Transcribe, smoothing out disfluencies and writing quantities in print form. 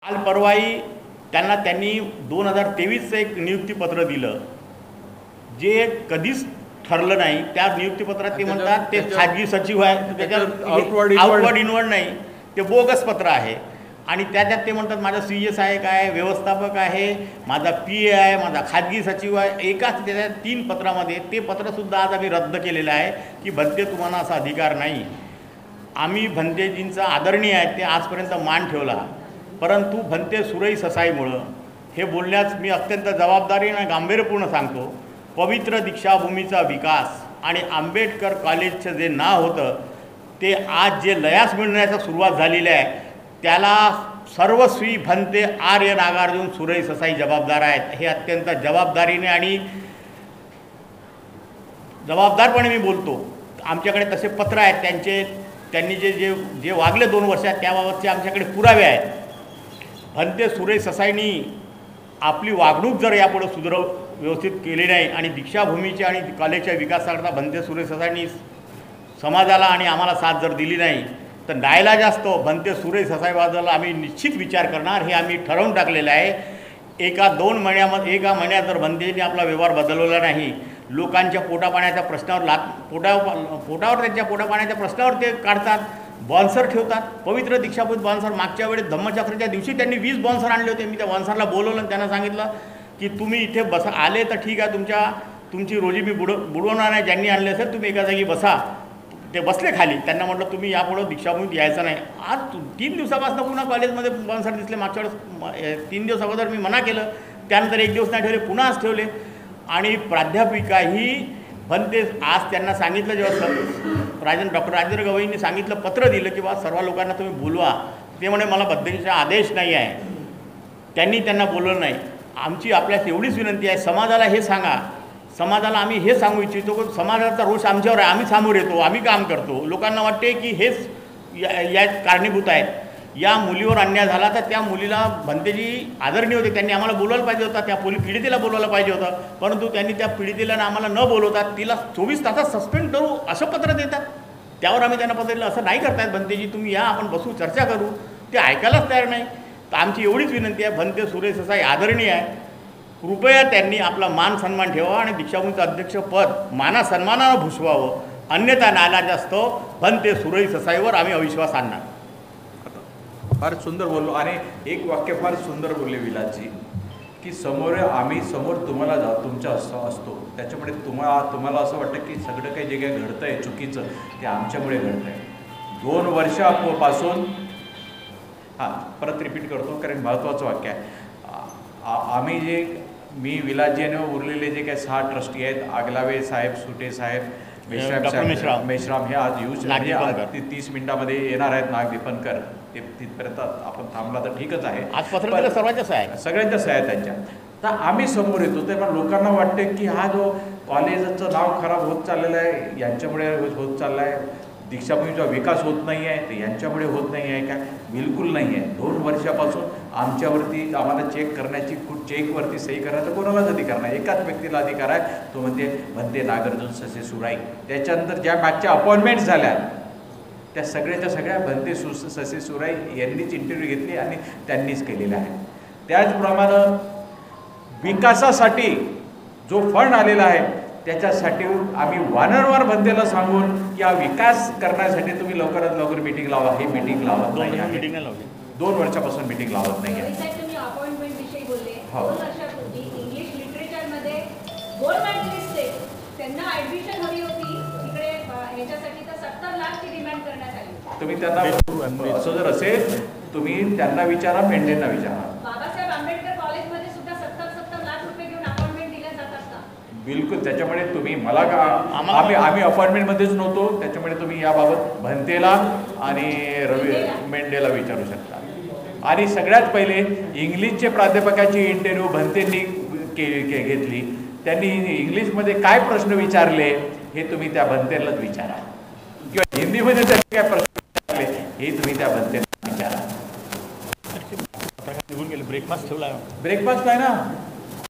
काल परवाई त्यांनी 2023चं एक नियुक्तीपत्र दिलं जे कधीच ठरलं नाही। त्या नियुक्तीपत्रात ते म्हणतात ते खाजगी सचिव आहे, त्याच्यात आउटवर्ड इनवर्ड नाही, ते बोगस पत्र आहे। आणि त्याच्यात ते म्हणतात माझा CS आहे, काय व्यवस्थापक आहे, माझा PA आहे, माझा खाजगी सचिव आहे। एकाच त्याच्या 3 पत्रामध्ये ते पत्रसुद्धा आज आम्ही रद्द केलेलं आहे की भंते तुम्हाला असा अधिकार नाही। आम्ही भंतेजींचा आदरणीय आहे, ते आजपर्यंत मान ठेवला, परंतु भंते सुरई ससाईमुळं हे बोलण्यास मी अत्यंत जबाबदारीने आणि गांभीर्यपूर्ण सांगतो। पवित्र दीक्षाभूमीचा विकास आणि आंबेडकर कॉलेजचं जे नाव होतं ते आज जे लयास मिळण्याचा सुरुवात झालेली आहे त्याला सर्वस्वी भंते आर्य नागार्जुन सुरई ससाई जबाबदार आहेत। हे अत्यंत जबाबदारीने आणि जबाबदारपणे मी बोलतो। आमच्याकडे तसे पत्र आहेत, त्यांनी जे वागले 2 वर्षात त्याबाबतचे आमच्याकडे पुरावे आहेत। भंते सुरई ससाईंनी आपली वागणूक जर यापुढे व्यवस्थित केली नाही आणि दीक्षाभूमीच्या आणि कॉलेजच्या विकासाकरता भंते सुरई ससाईंनी समाजाला आणि आम्हाला साथ जर दिली नाही तर नाईलाज असतो भंते सुरई ससाईबद्दल आम्ही निश्चित विचार करणार, हे आम्ही ठरवून टाकलेलं आहे। एका महिन्यात जर भंतेजींनी आपला व्यवहार बदलवला नाही, लोकांच्या पोटापाण्याच्या प्रश्नावर पोटावर त्यांच्या पोटापाण्याच्या प्रश्नावर ते काढतात, बॉन्सर ठेवतात। पवित्र दीक्षाभूत बॉन्सर मागच्या वेळेस धम्मचक्राच्या दिवशी त्यांनी 20 बॉन्सर आणले होते। मी त्या बॉन्सरला बोलवलं आणि त्यांना सांगितलं की तुम्ही इथे बसा, आले तर ठीक आहे, तुमची रोजी मी बुडवणार नाही, ज्यांनी आणले असेल तुम्ही एका जागी बसा। ते बसले खाली, त्यांना म्हटलं तुम्ही यापुढं दीक्षाभूमीत यायचं नाही। आज 3 दिवसापासून पुन्हा कॉलेजमध्ये बॉन्सर दिसले। मागच्या वेळेस 3 दिवस अगोदर मी मना केलं, त्यानंतर 1 दिवस नाही ठेवले, पुन्हा आज ठेवले। आणि प्राध्यापिकाही भंते आज त्यांना सांगितलं, जेव्हा डॉक्टर राजेंद्र गवईंनी सांगितलं, पत्र दिलं की बा सर्व लोकांना तुम्ही बोलवा, ते म्हणे मला बद्धतेचा आदेश नाही आहे, त्यांना बोलवलं नाही। आमची आपल्यास एवढीच विनंती आहे, समाजाला हे सांगा, समाजाला आम्ही हे सांगू इच्छितो की समाजाचा रोष आमच्यावर आहे, आम्ही समोर येतो, आम्ही काम करतो। लोकांना वाटते की हेच या कारणीभूत आहेत। या मुलीवर अन्याय झाला तर त्या मुलीला भंतेजी आदरणीय होते, त्यांनी आम्हाला बोलवायला पाहिजे होता, त्या पीडितेला बोलवायला पाहिजे होतं, परंतु त्यांनी त्या पीडितेला आम्हाला न बोलवता तिला 24 तासात सस्पेंड करू असं पत्र देतात। त्यावर आम्ही त्यांना पत्र दिलं, असं नाही करतायत भंतेजी, तुम्ही या, आपण बसू, चर्चा करू। ते ऐकायलाच तयार नाही। तर आमची एवढीच विनंती आहे, भंते सुरई ससाई आदरणीय आहे, कृपया त्यांनी आपला मान सन्मान ठेवा आणि दीक्षाभूमीचं अध्यक्षपद माना सन्मानानं भूषवावं, अन्यथा नाईलाज असतो भंते सुरई ससाईवर आम्ही अविश्वास आणणार। फार सुंदर बोललो आणि एक वाक्य फार सुंदर बोलले विलासजी की आम्ही समोर तुम्हाला तुमच्या असतो, त्याच्यामुळे तुम्हाला असं वाटतं की सगळं काही जे काही घडतं आहे चुकीचं ते आमच्यामुळे घडतं आहे। 2 वर्षापासून परत रिपीट करतो कारण महत्त्वाचं वाक्य आहे। मी विलासजी आणि उरलेले जे काही 6 ट्रस्टी आहेत, आगलावे साहेब, सुटे साहेब, मेश्राम हे आज येऊ शकते, 30 मिनिटामध्ये येणार आहेत, नागदीपनकर, ते तिथपर्यंत आपण थांबला तर ठीकच आहे। आज पत्र सगळ्यांच्या सह्या त्यांच्या, तर आम्ही समोर येतो तेव्हा लोकांना वाटते की हा जो कॉलेजचं नाव खराब होत चाललेलं आहे यांच्यामुळे होत चाललं आहे, दीक्षाभूमीचा विकास होत नाही आहे तर यांच्यामुळे होत नाही आहे का? बिलकुल नाही आहे। 2 वर्षापासून आमच्यावरती आम्हाला चेक करण्याची, चेकवरती सही करण्याचा कोणालाच अधिकार नाही, एकाच व्यक्तीला अधिकार आहे, तो भंते नागार्जुन ससे सुराई। त्याच्यानंतर ज्या मागच्या अपॉइंटमेंट्स झाल्या त्या सगळ्या भंते ससे सुराई यांनीच इंटरव्ह्यू घेतली आणि त्यांनीच केलेल्या आहे। त्याचप्रमाणे विकासासाठी जो फंड आलेला आहे त्याच्यासाठी आम्ही वारंवार भंतेला सांगून की हा विकास करण्यासाठी तुम्ही लवकरात लवकर मीटिंग लावा, हे मीटिंग लावत नाही, 2 वर्षापासून मीटिंग लावत नाही आहे। हो, इंग्लिश लिटरेचरमध्ये गोल्ड मेडलिस्ट आहे, त्यांना ॲडमिशन हवी होती तिकडे, ह्याच्यासाठी तर 70 लाखची डिमांड करण्यात आली। तुम्ही त्यांना असं जर असेल तुम्ही त्यांना विचारा, मेंढेंना विचारा। बाबासाहेब आंबेडकर कॉलेजमध्ये सुद्धा 70 लाख रुपये घेऊन अपॉइंटमेंट दिल्या जातात का? बिलकुल, त्याच्यामुळे तुम्ही मला आम्ही अपॉइंटमेंटमध्येच नव्हतो, त्याच्यामुळे तुम्ही याबाबत भंतेला आणि मेंढेला विचारू शकता। आणि सगळ्यात पहिले इंग्लिशचे प्राध्यापकाची इंटरव्ह्यू भंतेंनी घेतली, त्यांनी इंग्लिशमध्ये काय प्रश्न विचारले हे तुम्ही त्या भंतेलाच विचारा, किंवा हिंदीमध्ये त्यांनी काय प्रश्न विचारले हे तुम्ही त्या भंतेला विचारा। ब्रेकफास्ट ठेवला, ब्रेकफास्ट आहे ना।